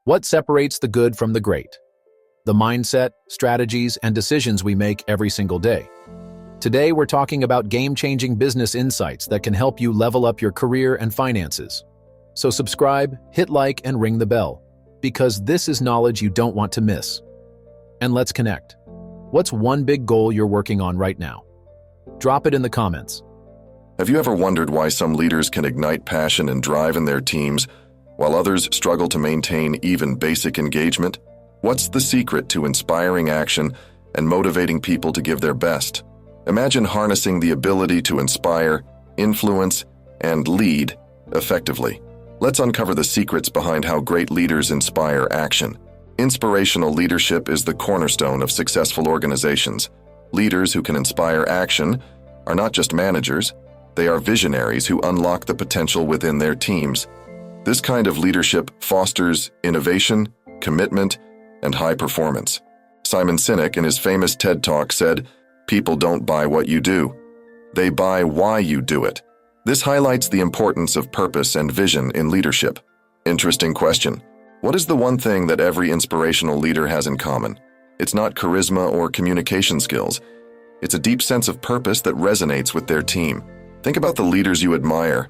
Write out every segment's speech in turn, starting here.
What separates the good from the great? The mindset, strategies, and decisions we make every single day. Today, we're talking about game-changing business insights that can help you level up your career and finances. So subscribe, hit like, and ring the bell, because this is knowledge you don't want to miss. And let's connect. What's one big goal you're working on right now? Drop it in the comments. Have you ever wondered why some leaders can ignite passion and drive in their teams, while others struggle to maintain even basic engagement? What's the secret to inspiring action and motivating people to give their best? Imagine harnessing the ability to inspire, influence, and lead effectively. Let's uncover the secrets behind how great leaders inspire action. Inspirational leadership is the cornerstone of successful organizations. Leaders who can inspire action are not just managers, they are visionaries who unlock the potential within their teams. This kind of leadership fosters innovation, commitment, and high performance. Simon Sinek, in his famous TED Talk, said, "People don't buy what you do. They buy why you do it." This highlights the importance of purpose and vision in leadership. Interesting question. What is the one thing that every inspirational leader has in common? It's not charisma or communication skills. It's a deep sense of purpose that resonates with their team. Think about the leaders you admire.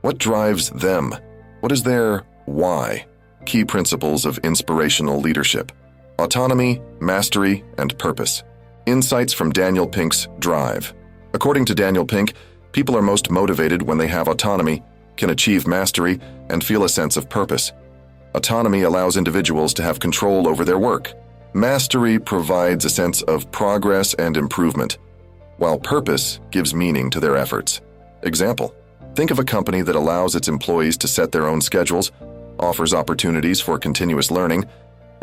What drives them? What is their why? Key principles of inspirational leadership: autonomy, mastery, and purpose. Insights from Daniel Pink's Drive. According to Daniel Pink, people are most motivated when they have autonomy, can achieve mastery, and feel a sense of purpose. Autonomy allows individuals to have control over their work. Mastery provides a sense of progress and improvement, while purpose gives meaning to their efforts. Example: think of a company that allows its employees to set their own schedules, offers opportunities for continuous learning,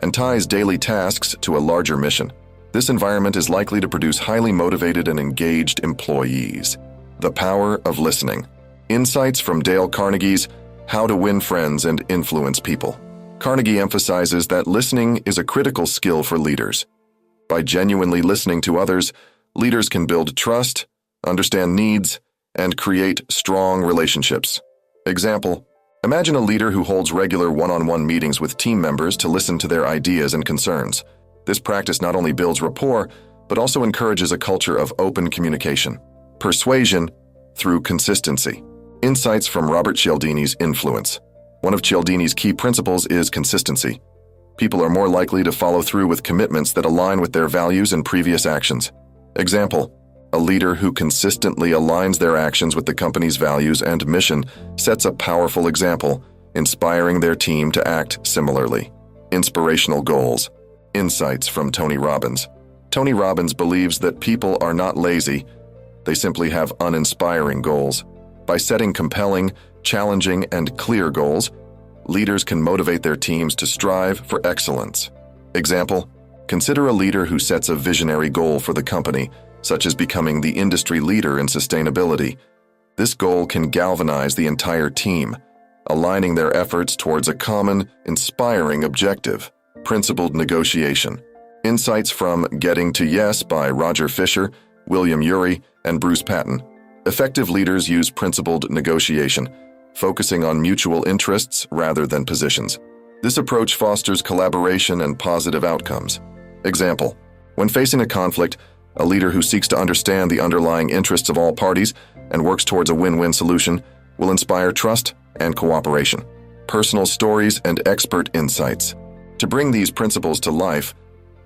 and ties daily tasks to a larger mission. This environment is likely to produce highly motivated and engaged employees. The power of listening. Insights from Dale Carnegie's How to Win Friends and Influence People. Carnegie emphasizes that listening is a critical skill for leaders. By genuinely listening to others, leaders can build trust, understand needs, and create strong relationships. Example: imagine a leader who holds regular one-on-one meetings with team members to listen to their ideas and concerns. This practice not only builds rapport, but also encourages a culture of open communication. Persuasion through consistency. Insights from Robert Cialdini's Influence. One of Cialdini's key principles is consistency. People are more likely to follow through with commitments that align with their values and previous actions. Example: a leader who consistently aligns their actions with the company's values and mission sets a powerful example, inspiring their team to act similarly. Inspirational goals. Insights from Tony Robbins. Tony Robbins believes that people are not lazy, they simply have uninspiring goals. By setting compelling, challenging, and clear goals, leaders can motivate their teams to strive for excellence. Example: consider a leader who sets a visionary goal for the company, such as becoming the industry leader in sustainability. This goal can galvanize the entire team, aligning their efforts towards a common, inspiring objective. Principled negotiation. Insights from Getting to Yes by Roger Fisher, William Ury, and Bruce Patton. Effective leaders use principled negotiation, focusing on mutual interests rather than positions. This approach fosters collaboration and positive outcomes. Example: when facing a conflict, a leader who seeks to understand the underlying interests of all parties and works towards a win-win solution will inspire trust and cooperation. Personal stories and expert insights. To bring these principles to life,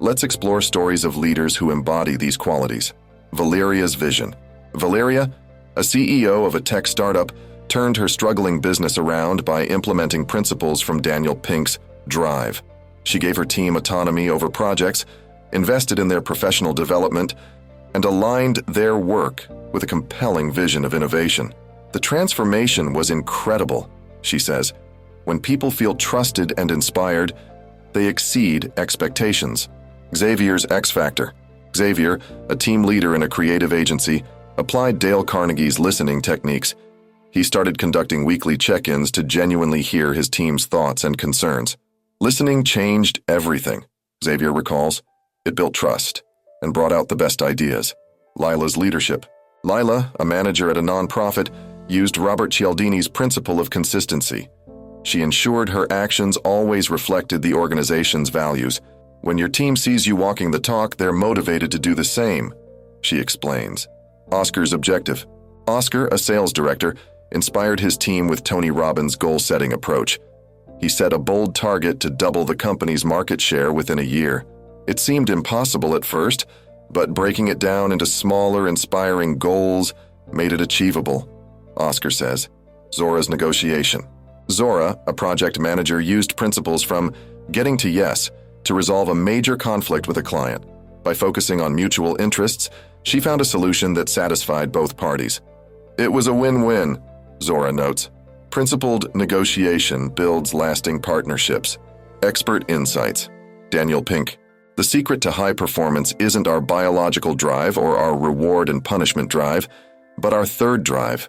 let's explore stories of leaders who embody these qualities. Valeria's vision. Valeria, a CEO of a tech startup, turned her struggling business around by implementing principles from Daniel Pink's Drive. She gave her team autonomy over projects, invested in their professional development, and aligned their work with a compelling vision of innovation. The transformation was incredible, she says. When people feel trusted and inspired, they exceed expectations. Xavier's X Factor. Xavier, a team leader in a creative agency, applied Dale Carnegie's listening techniques. He started conducting weekly check-ins to genuinely hear his team's thoughts and concerns. Listening changed everything, Xavier recalls. It built trust and brought out the best ideas. Lila's leadership. Lila, a manager at a nonprofit, used Robert Cialdini's principle of consistency. She ensured her actions always reflected the organization's values. When your team sees you walking the talk, they're motivated to do the same, she explains. Oscar's objective. Oscar, a sales director, inspired his team with Tony Robbins' goal-setting approach. He set a bold target to double the company's market share within a year. It seemed impossible at first, but breaking it down into smaller, inspiring goals made it achievable, Oscar says. Zora's negotiation. Zora, a project manager, used principles from getting to yes to resolve a major conflict with a client. By focusing on mutual interests, she found a solution that satisfied both parties. It was a win-win, Zora notes. Principled negotiation builds lasting partnerships. Expert insights. Daniel Pink. The secret to high performance isn't our biological drive or our reward and punishment drive, but our third drive,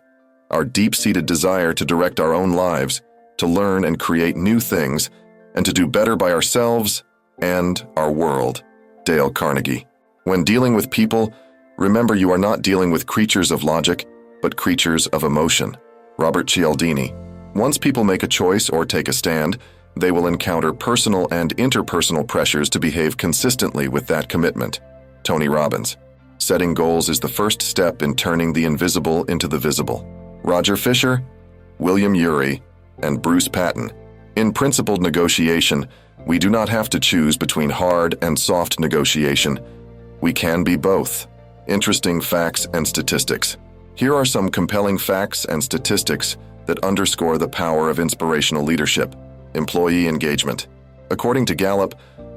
our deep-seated desire to direct our own lives, to learn and create new things, and to do better by ourselves and our world. Dale Carnegie. When dealing with people, remember you are not dealing with creatures of logic, but creatures of emotion. Robert Cialdini. Once people make a choice or take a stand, they will encounter personal and interpersonal pressures to behave consistently with that commitment. Tony Robbins. Setting goals is the first step in turning the invisible into the visible. Roger Fisher, William Ury, and Bruce Patton. In principled negotiation, we do not have to choose between hard and soft negotiation. We can be both. Interesting facts and statistics. Here are some compelling facts and statistics that underscore the power of inspirational leadership. Employee engagement. According to Gallup,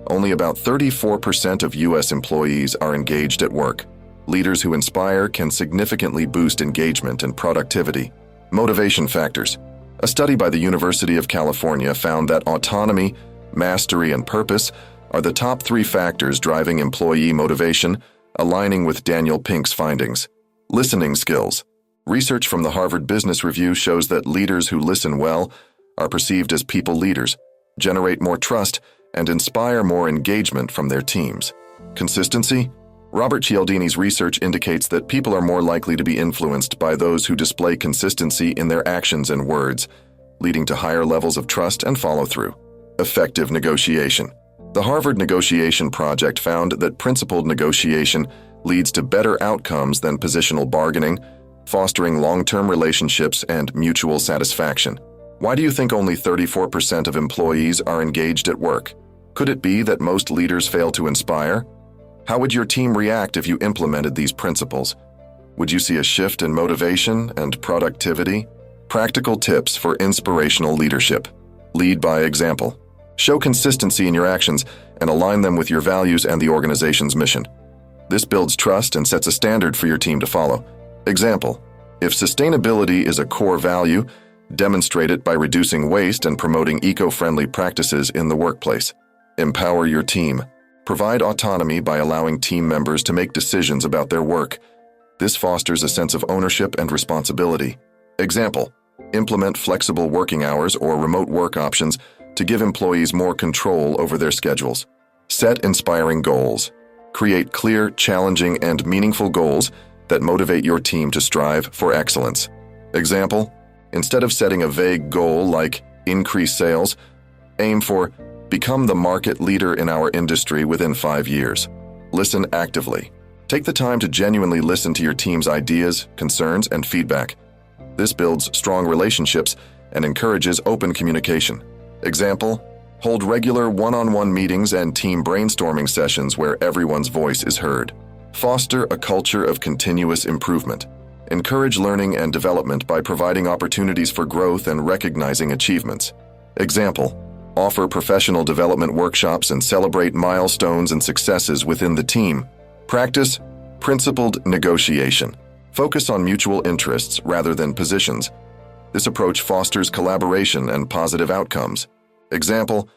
only about 34% of U.S. employees are engaged at work. Leaders who inspire can significantly boost engagement and productivity. Motivation factors. A study by the University of California found that autonomy, mastery, and purpose are the top 3 factors driving employee motivation, aligning with Daniel Pink's findings. Listening skills. Research from the Harvard Business Review shows that leaders who listen well are perceived as people leaders, generate more trust, and inspire more engagement from their teams. Consistency. Robert Cialdini's research indicates that people are more likely to be influenced by those who display consistency in their actions and words, leading to higher levels of trust and follow-through. Effective negotiation. The Harvard Negotiation Project found that principled negotiation leads to better outcomes than positional bargaining, fostering long-term relationships and mutual satisfaction. Why do you think only 34% of employees are engaged at work? Could it be that most leaders fail to inspire? How would your team react if you implemented these principles? Would you see a shift in motivation and productivity? Practical tips for inspirational leadership. Lead by example. Show consistency in your actions and align them with your values and the organization's mission. This builds trust and sets a standard for your team to follow. Example: if sustainability is a core value, demonstrate it by reducing waste and promoting eco-friendly practices in the workplace. Empower your team. Provide autonomy by allowing team members to make decisions about their work. This fosters a sense of ownership and responsibility. Example: implement flexible working hours or remote work options to give employees more control over their schedules. Set inspiring goals. Create clear, challenging, and meaningful goals that motivate your team to strive for excellence. Example: instead of setting a vague goal like increase sales, aim for become the market leader in our industry within 5 years. Listen actively. Take the time to genuinely listen to your team's ideas, concerns, and feedback. This builds strong relationships and encourages open communication. Example: hold regular one-on-one meetings and team brainstorming sessions where everyone's voice is heard. Foster a culture of continuous improvement. Encourage learning and development by providing opportunities for growth and recognizing achievements. Example: offer professional development workshops and celebrate milestones and successes within the team. Practice principled negotiation. Focus on mutual interests rather than positions. This approach fosters collaboration and positive outcomes. Example: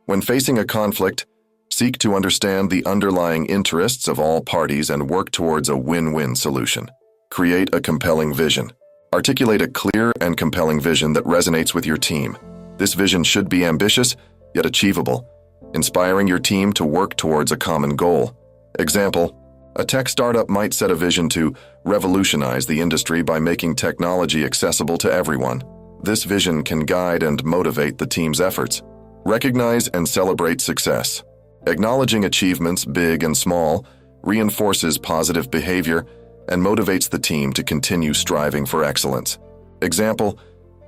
when facing a conflict, seek to understand the underlying interests of all parties and work towards a win-win solution. Create a compelling vision. Articulate a clear and compelling vision that resonates with your team. This vision should be ambitious, yet achievable, inspiring your team to work towards a common goal. Example: a tech startup might set a vision to revolutionize the industry by making technology accessible to everyone. This vision can guide and motivate the team's efforts. Recognize and celebrate success. Acknowledging achievements, big and small, reinforces positive behavior and motivates the team to continue striving for excellence. Example,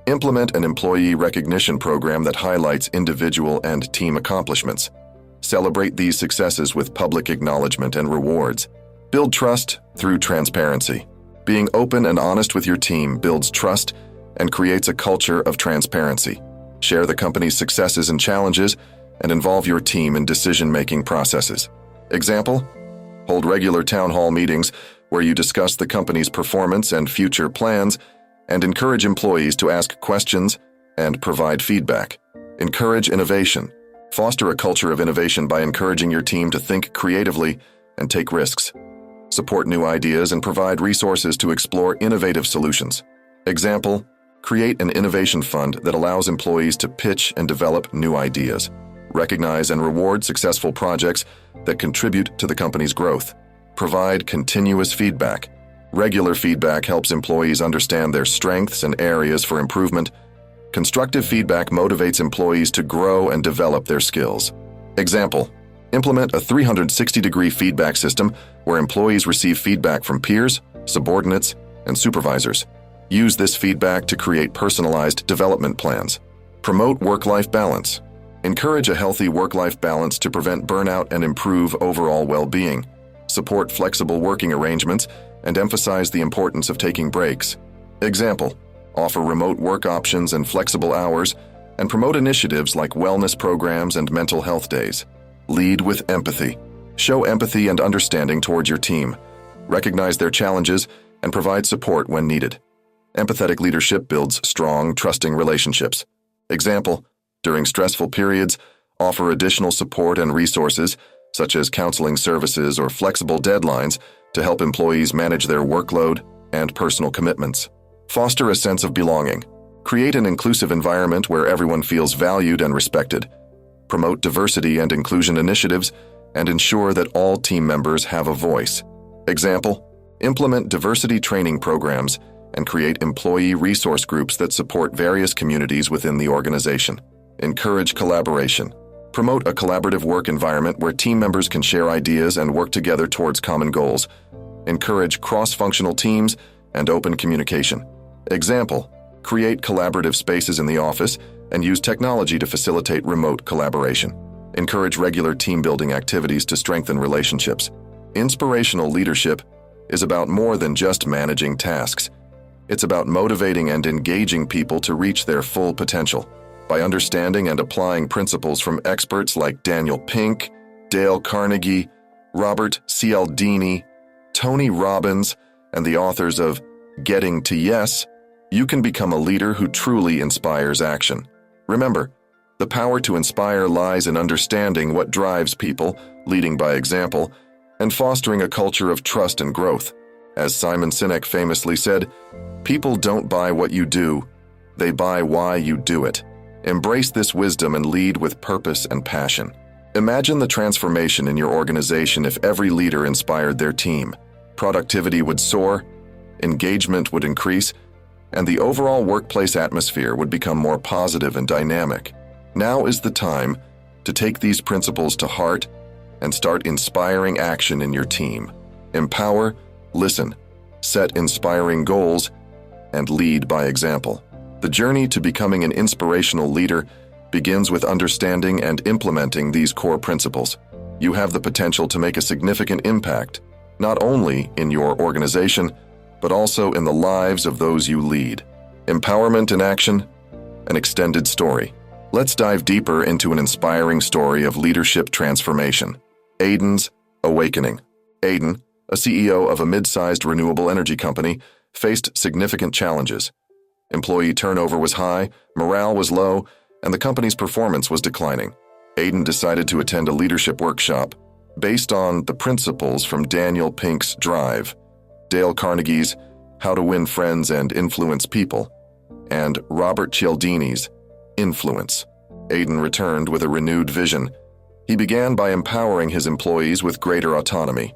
implement an employee recognition program that highlights individual and team accomplishments. Celebrate these successes with public acknowledgement and rewards. Build trust through transparency. Being open and honest with your team builds trust and creates a culture of transparency. Share the company's successes and challenges and involve your team in decision-making processes. Example, hold regular town hall meetings where you discuss the company's performance and future plans and encourage employees to ask questions and provide feedback. Encourage innovation. Foster a culture of innovation by encouraging your team to think creatively and take risks. Support new ideas and provide resources to explore innovative solutions. Example, create an innovation fund that allows employees to pitch and develop new ideas. Recognize and reward successful projects that contribute to the company's growth. Provide continuous feedback. Regular feedback helps employees understand their strengths and areas for improvement. Constructive feedback motivates employees to grow and develop their skills. Example, implement a 360-degree feedback system where employees receive feedback from peers, subordinates, and supervisors. Use this feedback to create personalized development plans. Promote work-life balance. Encourage a healthy work-life balance to prevent burnout and improve overall well-being. Support flexible working arrangements and emphasize the importance of taking breaks. Example, offer remote work options and flexible hours, and promote initiatives like wellness programs and mental health days. Lead with empathy. Show empathy and understanding towards your team. Recognize their challenges and provide support when needed. Empathetic leadership builds strong, trusting relationships. Example, during stressful periods, offer additional support and resources, such as counseling services or flexible deadlines, to help employees manage their workload and personal commitments. Foster a sense of belonging. Create an inclusive environment where everyone feels valued and respected. Promote diversity and inclusion initiatives and ensure that all team members have a voice. Example, implement diversity training programs and create employee resource groups that support various communities within the organization. Encourage collaboration. Promote a collaborative work environment where team members can share ideas and work together towards common goals. Encourage cross-functional teams and open communication. Example, create collaborative spaces in the office and use technology to facilitate remote collaboration. Encourage regular team-building activities to strengthen relationships. Inspirational leadership is about more than just managing tasks. It's about motivating and engaging people to reach their full potential. By understanding and applying principles from experts like Daniel Pink, Dale Carnegie, Robert Cialdini, Tony Robbins, and the authors of Getting to Yes, you can become a leader who truly inspires action. Remember, the power to inspire lies in understanding what drives people, leading by example, and fostering a culture of trust and growth. As Simon Sinek famously said, "People don't buy what you do, they buy why you do it." Embrace this wisdom and lead with purpose and passion. Imagine the transformation in your organization if every leader inspired their team. Productivity would soar, engagement would increase, and the overall workplace atmosphere would become more positive and dynamic. Now is the time to take these principles to heart and start inspiring action in your team. Empower, listen, set inspiring goals, and lead by example. The journey to becoming an inspirational leader begins with understanding and implementing these core principles. You have the potential to make a significant impact, not only in your organization, but also in the lives of those you lead. Empowerment in action, an extended story. Let's dive deeper into an inspiring story of leadership transformation. Aiden's awakening. Aiden, a CEO of a mid-sized renewable energy company, faced significant challenges. Employee turnover was high, morale was low, and the company's performance was declining. Aiden decided to attend a leadership workshop based on the principles from Daniel Pink's Drive, Dale Carnegie's How to Win Friends and Influence People, and Robert Cialdini's Influence. Aiden returned with a renewed vision. He began by empowering his employees with greater autonomy.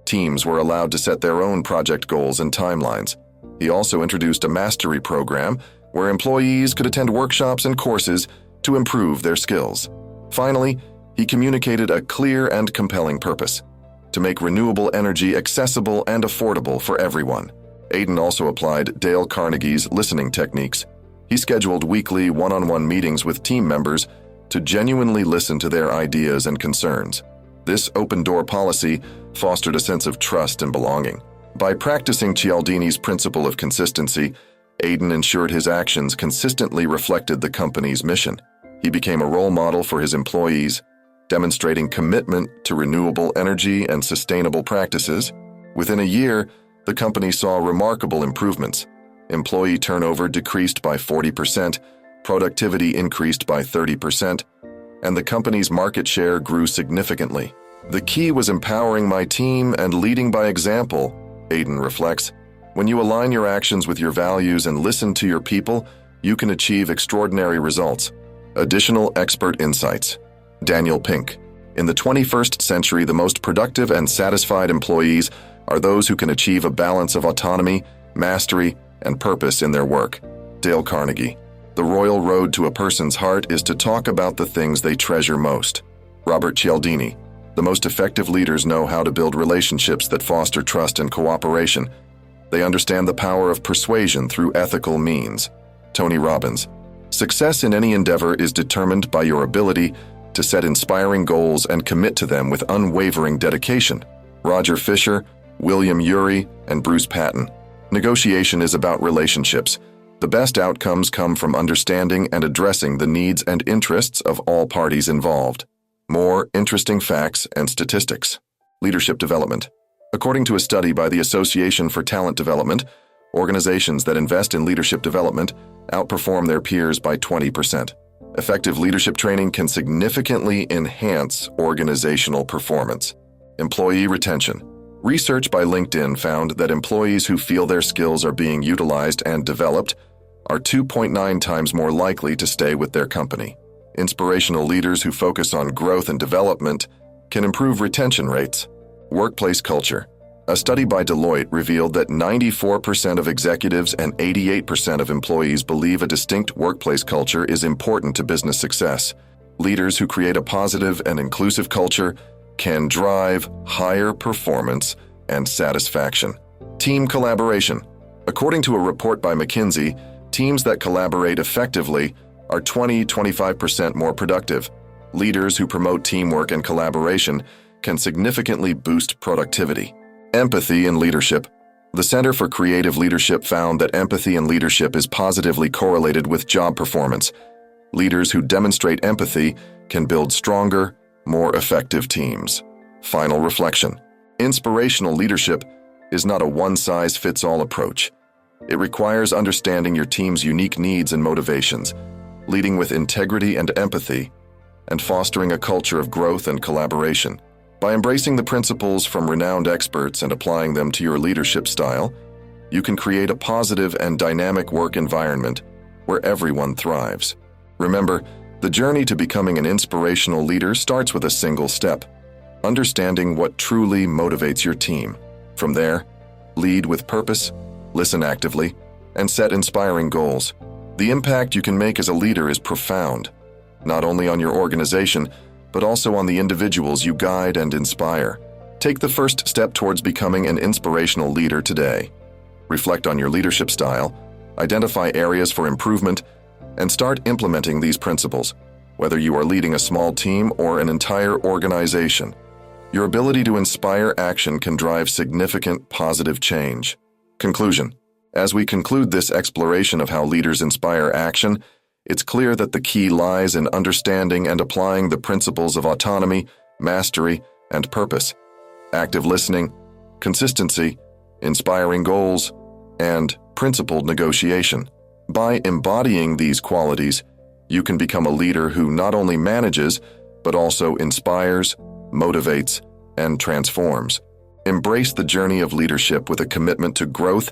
Teams were allowed to set their own project goals and timelines. He also introduced a mastery program where employees could attend workshops and courses to improve their skills. Finally, he communicated a clear and compelling purpose: to make renewable energy accessible and affordable for everyone. Aiden also applied Dale Carnegie's listening techniques. He scheduled weekly one-on-one meetings with team members to genuinely listen to their ideas and concerns. This open-door policy fostered a sense of trust and belonging. By practicing Cialdini's principle of consistency, Aiden ensured his actions consistently reflected the company's mission. He became a role model for his employees, demonstrating commitment to renewable energy and sustainable practices. Within a year, the company saw remarkable improvements. Employee turnover decreased by 40%, productivity increased by 30%, and the company's market share grew significantly. The key was empowering my team and leading by example, Aiden reflects. When you align your actions with your values and listen to your people, you can achieve extraordinary results. Additional expert insights. Daniel Pink. In the 21st century, the most productive and satisfied employees are those who can achieve a balance of autonomy, mastery, and purpose in their work. Dale Carnegie. The royal road to a person's heart is to talk about the things they treasure most. Robert Cialdini. The most effective leaders know how to build relationships that foster trust and cooperation. They understand the power of persuasion through ethical means. Tony Robbins. Success in any endeavor is determined by your ability to set inspiring goals and commit to them with unwavering dedication. Roger Fisher, William Ury, and Bruce Patton. Negotiation is about relationships. The best outcomes come from understanding and addressing the needs and interests of all parties involved. More interesting facts and statistics. Leadership development. According to a study by the Association for Talent Development, organizations that invest in leadership development outperform their peers by 20%. Effective leadership training can significantly enhance organizational performance. Employee retention. Research by LinkedIn found that employees who feel their skills are being utilized and developed are 2.9 times more likely to stay with their company. Inspirational leaders who focus on growth and development can improve retention rates. Workplace culture. A study by Deloitte revealed that 94% of executives and 88% of employees believe a distinct workplace culture is important to business success. Leaders who create a positive and inclusive culture can drive higher performance and satisfaction. Team collaboration. According to a report by McKinsey, teams that collaborate effectively are 20-25% more productive. Leaders who promote teamwork and collaboration can significantly boost productivity. Empathy in leadership. The Center for Creative Leadership found that empathy in leadership is positively correlated with job performance. Leaders who demonstrate empathy can build stronger, more effective teams. Final reflection. Inspirational leadership is not a one-size-fits-all approach. It requires understanding your team's unique needs and motivations, leading with integrity and empathy, and fostering a culture of growth and collaboration. By embracing the principles from renowned experts and applying them to your leadership style, you can create a positive and dynamic work environment where everyone thrives. Remember, the journey to becoming an inspirational leader starts with a single step: understanding what truly motivates your team. From there, lead with purpose, listen actively, and set inspiring goals. The impact you can make as a leader is profound, not only on your organization, but also on the individuals you guide and inspire. Take the first step towards becoming an inspirational leader today. Reflect on your leadership style, identify areas for improvement, and start implementing these principles. Whether you are leading a small team or an entire organization, your ability to inspire action can drive significant positive change. Conclusion. As we conclude this exploration of how leaders inspire action, it's clear that the key lies in understanding and applying the principles of autonomy, mastery, and purpose. Active listening, consistency, inspiring goals, and principled negotiation. By embodying these qualities, you can become a leader who not only manages, but also inspires, motivates, and transforms. Embrace the journey of leadership with a commitment to growth,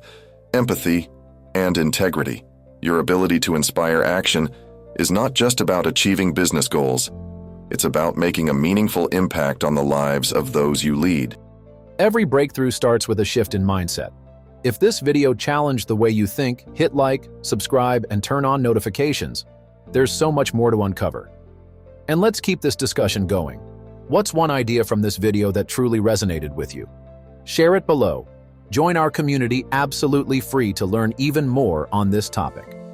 empathy, and integrity. Your ability to inspire action is not just about achieving business goals. It's about making a meaningful impact on the lives of those you lead. Every breakthrough starts with a shift in mindset. If this video challenged the way you think, hit like, subscribe, and turn on notifications. There's so much more to uncover. And let's keep this discussion going. What's one idea from this video that truly resonated with you? Share it below. Join our community absolutely free to learn even more on this topic.